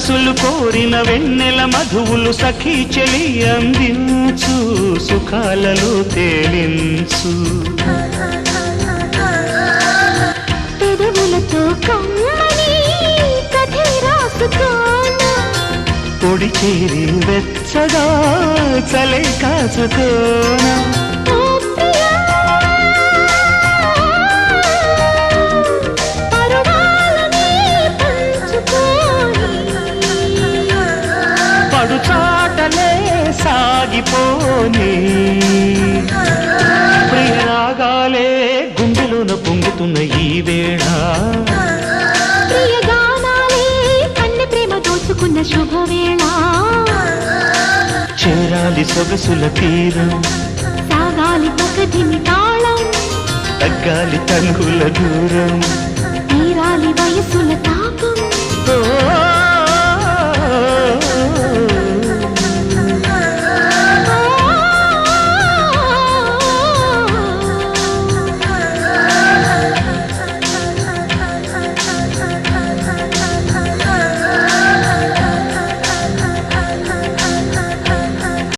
మనసులు కోరిన వెన్నెల మధువులు సఖీ చెలి అందించు సుఖాలలో తేలించు పెదవులతో కమ్మని కథే రాసుకోనా పొడి చేరి వెచ్చగా చలే కాచుకోనా పడుచాటలే సాగిపోని ప్రియరాగాలే గుండెలోన పొంగుతున్న ఈ వేళ ప్రియగానాలే కన్నె ప్రేమ దోచుకున్న శుభవేళ చేరాలి సొగసుల తీరం సాగాలి పకదిని తాళం తగ్గాలి తనుల దూరం తీరాలి వయసుల